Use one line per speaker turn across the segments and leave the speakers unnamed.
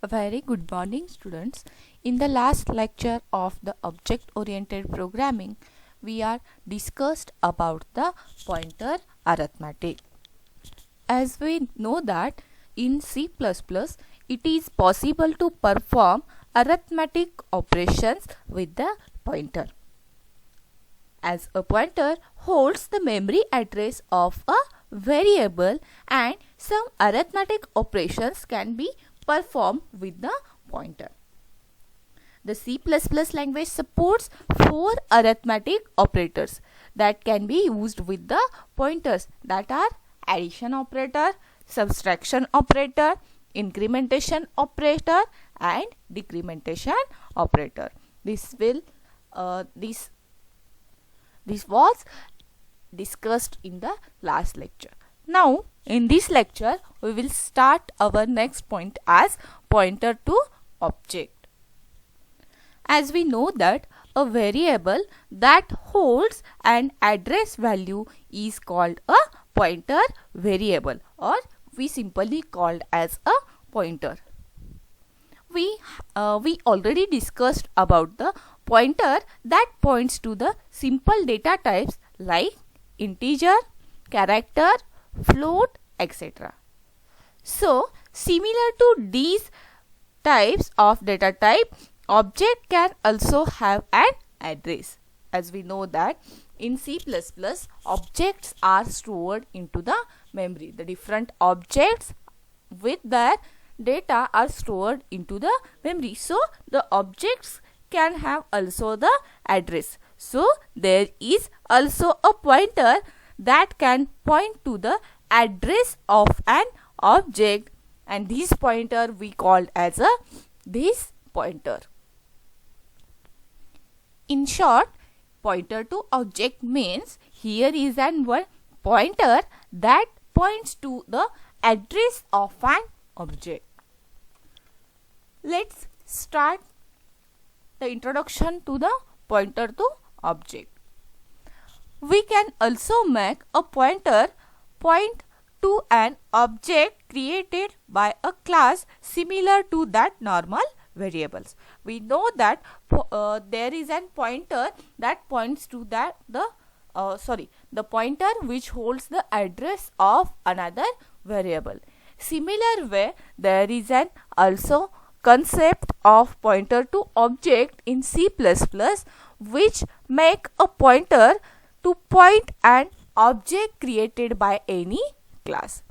A very good morning, students. In the last lecture of the object oriented programming, we are discussed about the pointer arithmetic. As we know that in C++, it is possible to perform arithmetic operations with the pointer, as a pointer holds the memory address of a variable and some arithmetic operations can be performed with the pointer. The C++ language supports 4 arithmetic operators that can be used with the pointers, that are addition operator, subtraction operator, incrementation operator and decrementation operator. This was discussed in the last lecture. Now, in this lecture, we will start our next point as pointer to object. As we know that a variable that holds an address value is called a pointer variable, or we simply called as a pointer. We already discussed about the pointer that points to the simple data types like integer, character, float, etc. So, similar to these types of data type, object can also have an address. As we know that in C++, objects are stored into the memory. The different objects with their data are stored into the memory. So, the objects can have also the address. So, there is also a pointer that can point to the address of an object, and this pointer we called as a this pointer. In short, pointer to object means here is an one pointer that points to the address of an object. Let's start the introduction to the pointer to object. We can also make a pointer point to an object created by a class similar to that normal variables. We know that there is an pointer that points to that the pointer which holds the address of another variable. Similar way, there is an also concept of pointer to object in C++ which make a pointer to point an object created by any class.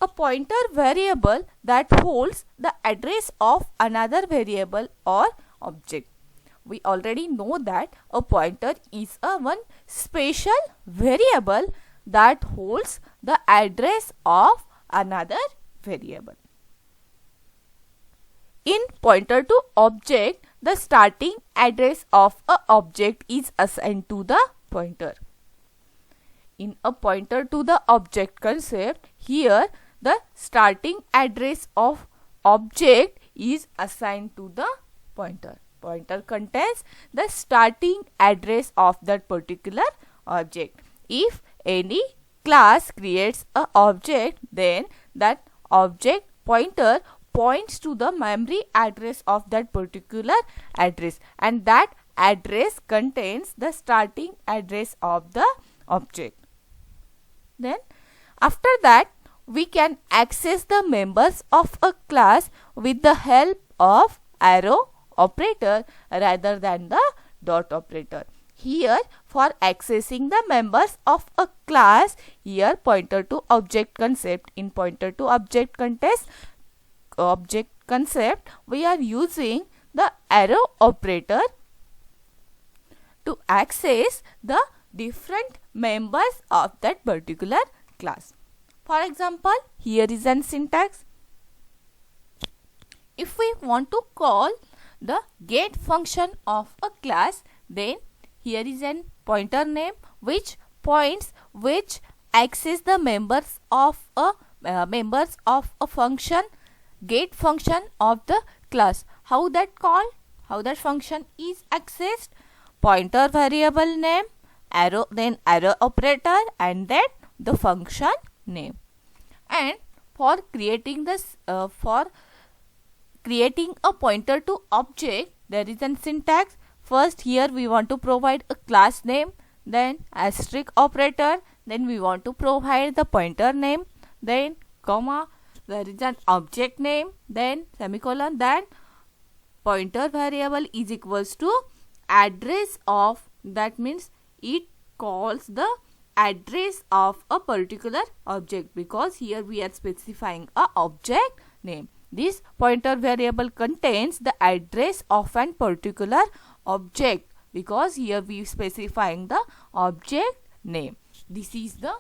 A pointer variable that holds the address of another variable or object. We already know that a pointer is a one special variable that holds the address of another variable. In pointer to object, the starting address of a object is assigned to the pointer. In a pointer to the object concept, here the starting address of object is assigned to the pointer. Pointer contains the starting address of that particular object. If any class creates an object, then that object pointer points to the memory address of that particular address, and that address contains the starting address of the object. Then after that, we can access the members of a class with the help of arrow operator rather than the dot operator. Here, for accessing the members of a class, here pointer to object concept, in pointer to object concept, we are using the arrow operator to access the different members of that particular class. For example, here is an syntax. If we want to call the get function of a class, then here is an pointer name which access the members of a function, get function of the class. How that function is accessed? Pointer variable name, arrow, then arrow operator, and then the function name. And for creating this for creating a pointer to object, there is a syntax. First here we want to provide a class name, then asterisk operator, then we want to provide the pointer name, then comma, there is an object name, then semicolon, then pointer variable is equals to address of, that means it calls the address of a particular object, because here we are specifying a object name. This pointer variable contains the address of an particular object, because here we are specifying the object name. This is the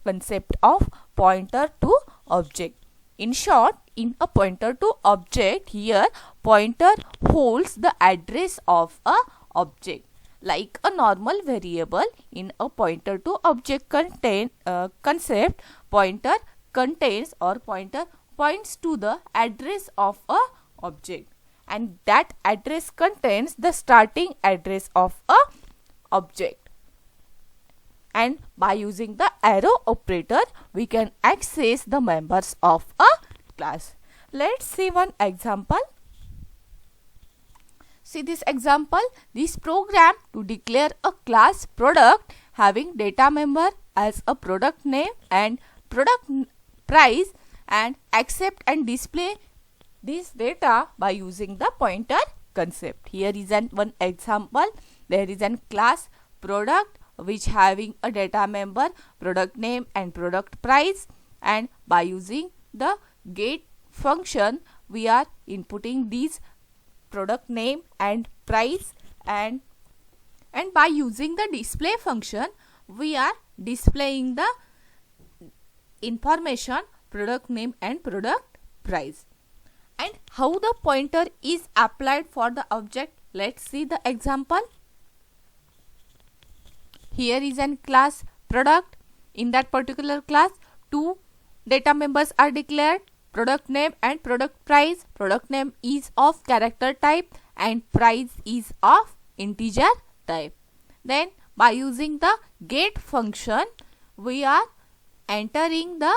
concept of pointer to object. In short, in a pointer to object, here pointer holds the address of a object. Like a normal variable, in a pointer to object concept, pointer contains or pointer points to the address of a object, and that address contains the starting address of a object. And by using the arrow operator, we can access the members of a class. Let's see one example. See this example. This program to declare a class product having data member as a product name and product price, and accept and display this data by using the pointer concept. Here is one example. There is a class product which having a data member, product name and product price, and by using the get function we are inputting these product name and price, and by using the display function we are displaying the information product name and product price. And how the pointer is applied for the object, let's see the example. Here is an class product. In that particular class, two data members are declared, product name and product price. Product name is of character type and price is of integer type. Then by using the get function, we are entering the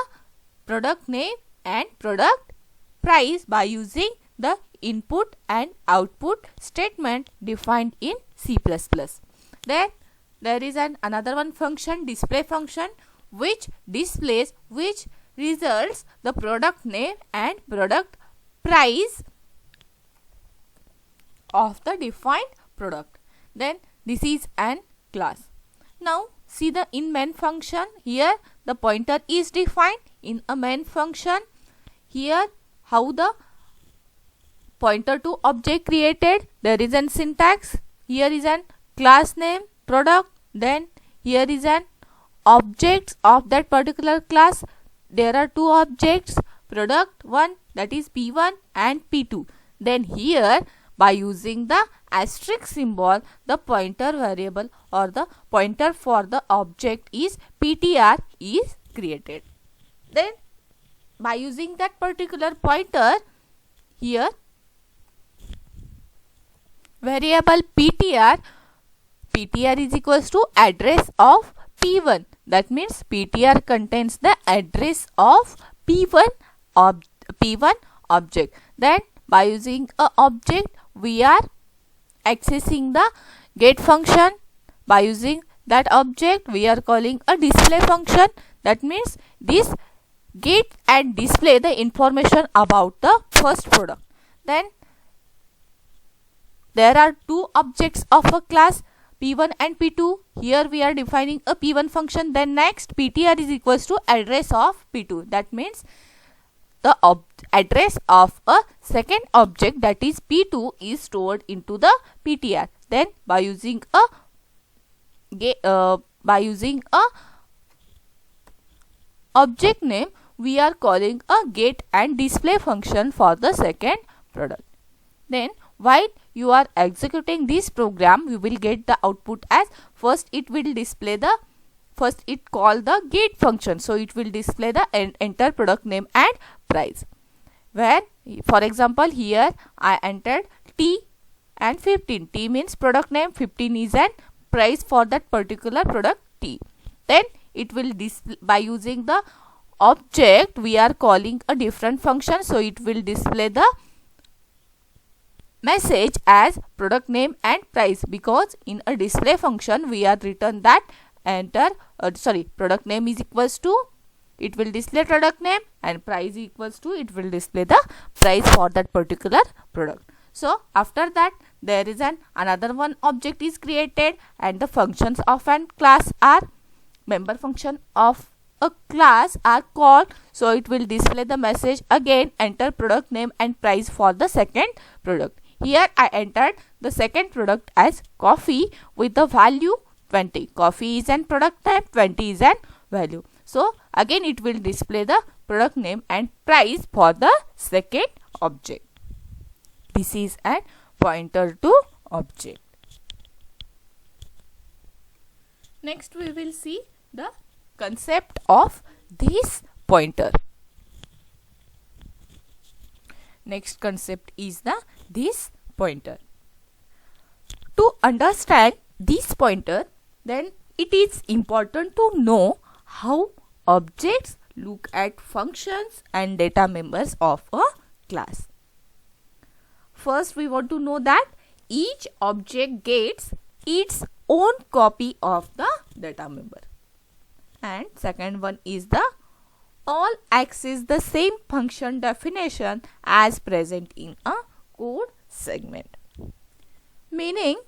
product name and product price by using the input and output statement defined in C++. Then there is another one function, display function, which displays, which results the product name and product price of the defined product. Then this is an class. Now see the in main function. Here the pointer is defined in a main function. Here how the pointer to object created, there is an syntax. Here is an class name product, then here is an objects of that particular class. There are two objects, product 1, that is P1, and P2. Then here by using the asterisk symbol, the pointer variable or the pointer for the object is PTR is created. Then by using that particular pointer, here variable PTR is equals to address of P1. That means PTR contains the address of P1 object. Then by using a object, we are accessing the get function. By using that object, we are calling a display function. That means this get and display the information about the first product. Then there are two objects of a class, P1 and P2. Here we are defining a P1 function. Then next PTR is equals to address of P2. That means the address of a second object, that is P2, is stored into the PTR. Then by using a object name, we are calling a get and display function for the second product. Then while you are executing this program, you will get the output as first it will display the call the get function, so it will display the enter product name and price. Where for example here I entered T and 15. T means product name, 15 is an price for that particular product T. Then it will display, by using the object we are calling a different function, so it will display the message as product name and price, because in a display function we are written that product name is equals to, it will display product name, and price equals to, it will display the price for that particular product. So after that there is another one object is created, and the functions of an class are, member function of a class are called. So it will display the message again, enter product name and price for the second product. Here I entered the second product as coffee with the value 20. Coffee is an product type, 20 is an value. So again it will display the product name and price for the second object. This is a pointer to object. Next we will see the concept of this pointer. Next concept is the this pointer. To understand this pointer, then it is important to know how objects look at functions and data members of a class. First we want to know that each object gets its own copy of the data member, and second one is the all access the same function definition as present in a code segment, meaning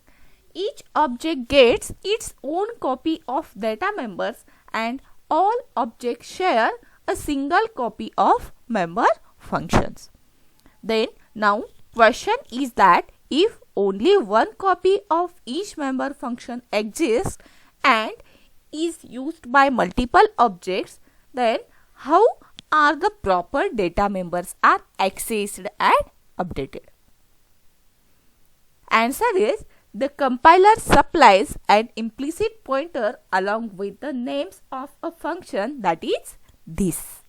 each object gets its own copy of data members and all objects share a single copy of member functions. Then now question is that if only one copy of each member function exists and is used by multiple objects, then how are the proper data members are accessed and updated? Answer is, the compiler supplies an implicit pointer along with the names of a function, that is this.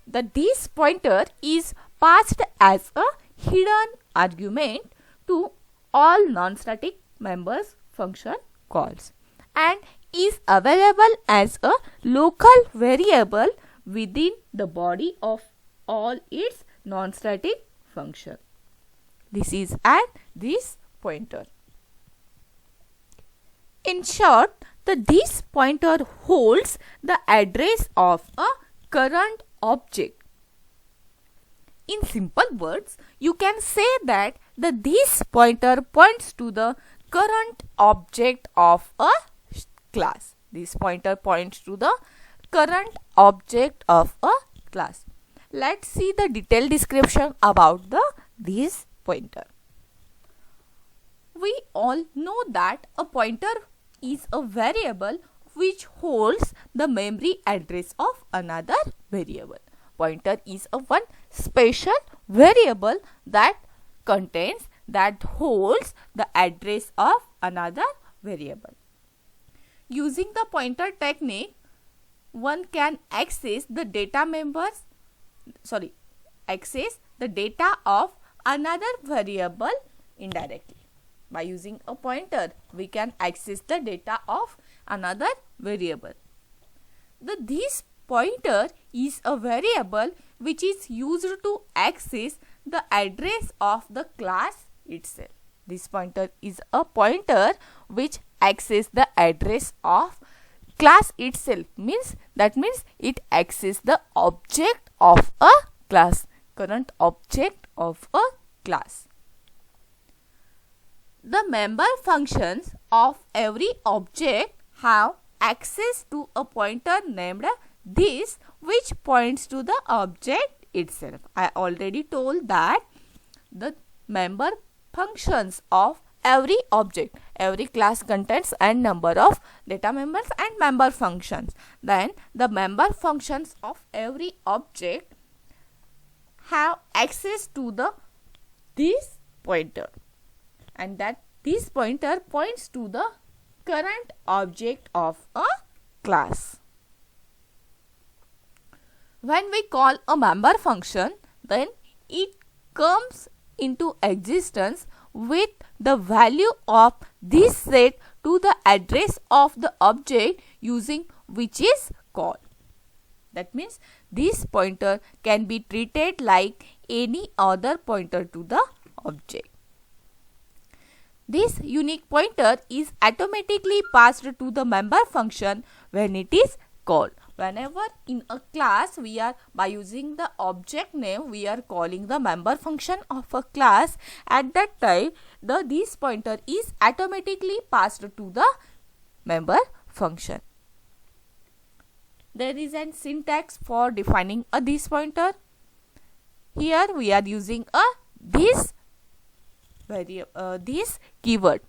The this pointer is passed as a hidden argument to all non-static members function calls and is available as a local variable within the body of all its non-static function. This is at this pointer. In short, the this pointer holds the address of a current object. In simple words, you can say that the this pointer points to the current object of a class. This pointer points to the current object of a class. Let's see the detailed description about the this pointer. We all know that a pointer is a variable which holds the memory address of another variable. Pointer is a one special variable that contains, that holds the address of another variable. Using the pointer technique, one can access the data of another variable indirectly. By using a pointer, we can access the data of another variable. The this pointer is a variable which is used to access the address of the class itself. This pointer is a pointer which accesses the address of class itself. That means it accesses the object of a class, current object of a class. The member functions of every object have access to a pointer named this, which points to the object itself. I already told that the member functions of every object, every class contains n number of data members and member functions. Then the member functions of every object have access to the this pointer, and that this pointer points to the current object of a class. When we call a member function, then it comes into existence with the value of this set to the address of the object using which is called. That means this pointer can be treated like any other pointer to the object. This unique pointer is automatically passed to the member function when it is called. Whenever in a class we are, by using the object name, we are calling the member function of a class, at that time this pointer is automatically passed to the member function. There is an syntax for defining a this pointer. Here we are using a this keyword.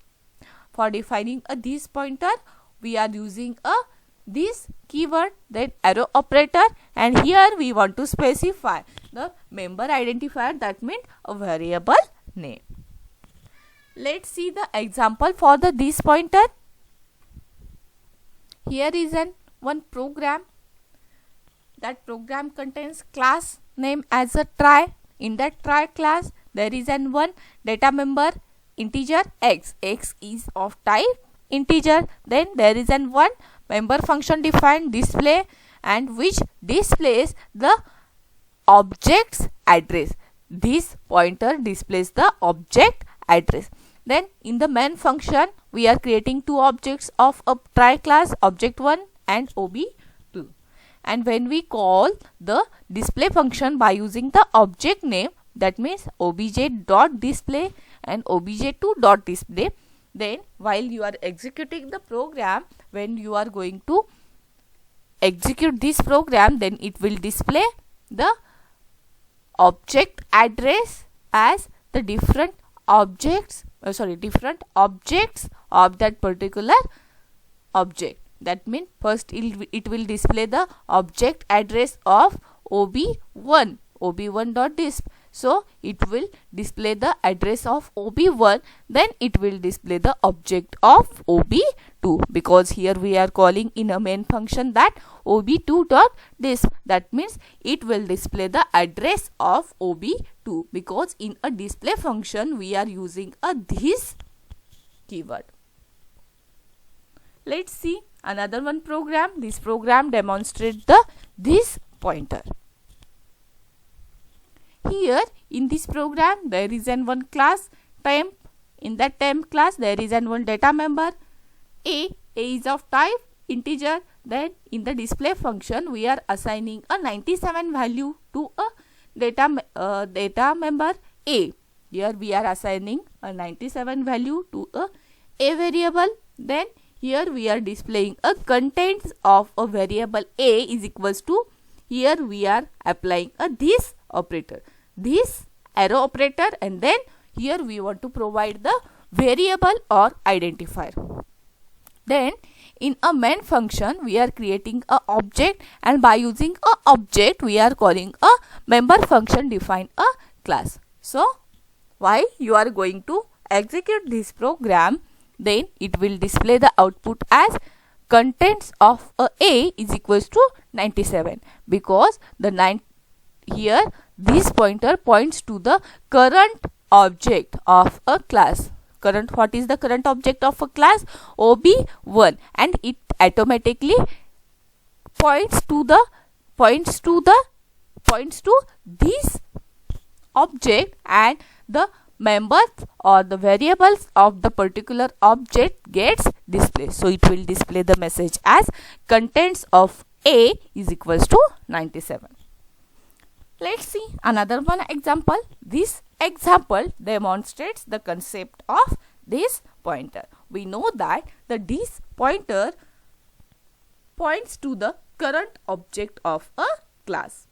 For defining a this pointer, we are using a this keyword, then arrow operator, and here we want to specify the member identifier, that means a variable name. Let's see the example for the this pointer. Here is one program. That program contains class name as a try. In that try class, there is one data member integer x. X is of type integer. Then there is one member function defined display, and which displays the object's address. This pointer displays the object address. Then in the main function, we are creating two objects of a try class, object1 and ob2. And when we call the display function by using the object name, that means obj.display and obj2.display, then while you are executing the program, when you are going to execute this program, then it will display the object address as the different objects of that particular object. That means first it will display the object address of ob1.disp. So it will display the address of ob1, then it will display the object of ob2, because here we are calling in a main function that ob2.disp. That means it will display the address of ob2, because in a display function we are using a this keyword. Let's see another one program. This program demonstrates the this pointer. Here in this program, there is one class temp. In that temp class, there is one data member a. A is of type integer. Then in the display function, we are assigning a 97 value to a data member a. Here we are assigning a 97 value to a variable. Then here we are displaying a contents of a variable a is equals to, here we are applying a this operator, this arrow operator, and then here we want to provide the variable or identifier. Then in a main function we are creating a object, and by using a object we are calling a member function define a class. So while you are going to execute this program, then it will display the output as contents of a is equals to 97, because the here this pointer points to the current object of a class. What is the current object of a class? ob1, and it automatically points to this object, and the members or the variables of the particular object gets displayed. So it will display the message as contents of a is equals to 97. Let's see another one example. This example demonstrates the concept of this pointer. We know that the this pointer points to the current object of a class.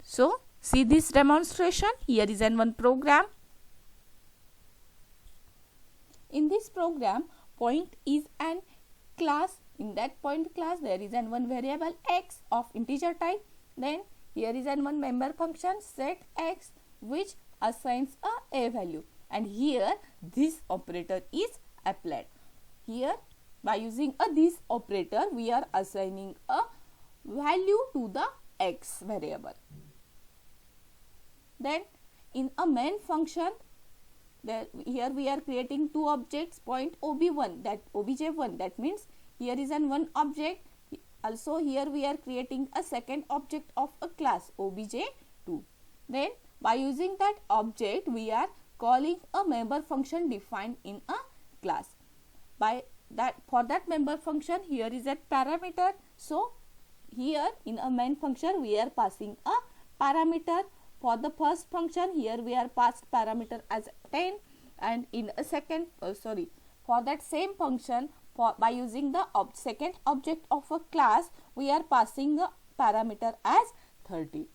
So see this demonstration. Here is one program. In this program, point is an class. In that point class, there is one variable x of integer type. Then here is one member function set x, which assigns a value, and here this operator is applied. Here by using a this operator we are assigning a value to the x variable. Then in a main function, here we are creating two objects, point ob1, that obj1, that means here is one object. Also here we are creating a second object of a class obj2. Then by using that object we are calling a member function defined in a class. By that, for that member function, here is a parameter. So here in a main function we are passing a parameter. For the first function, here we are passed parameter as 10, and in a second for that same function, by using the second object of a class, we are passing a parameter as 30.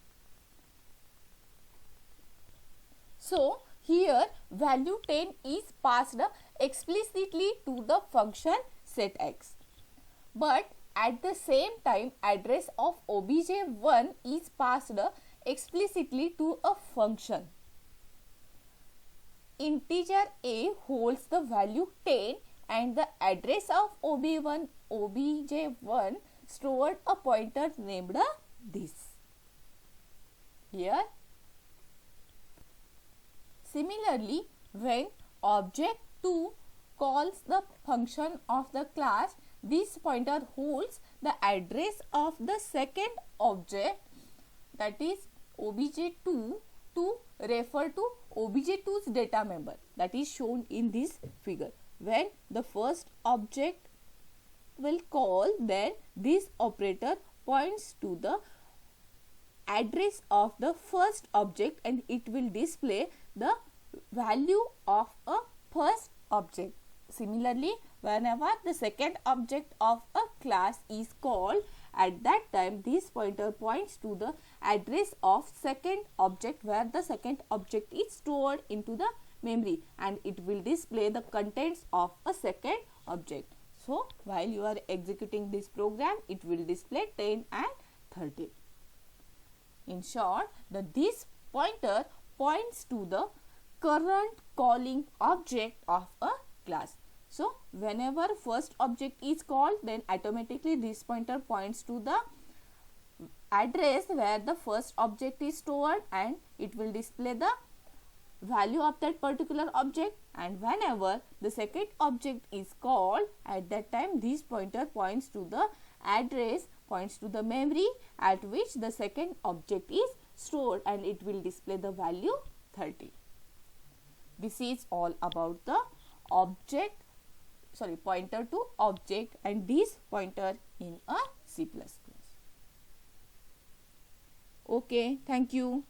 So here value 10 is passed explicitly to the function setX, but at the same time address of obj1 is passed explicitly to a function. Integer a holds the value 10 and the address of obj1 stored a pointer named this. Here similarly, when object 2 calls the function of the class, this pointer holds the address of the second object, that is obj2, to refer to obj2's data member, that is shown in this figure. When the first object will call, then this operator points to the address of the first object and it will display the value of a first object. Similarly, whenever the second object of a class is called, at that time this pointer points to the address of second object where the second object is stored into the memory and it will display the contents of a second object. So while you are executing this program, it will display 10 and 30. In short, this pointer points to the current calling object of a class. So whenever first object is called, then automatically this pointer points to the address where the first object is stored and it will display the value of that particular object, and whenever the second object is called, at that time this pointer points to the address, points to the memory at which the second object is stored and it will display the value 30. This is all about the pointer to object and this pointer in a C++. Okay, thank you.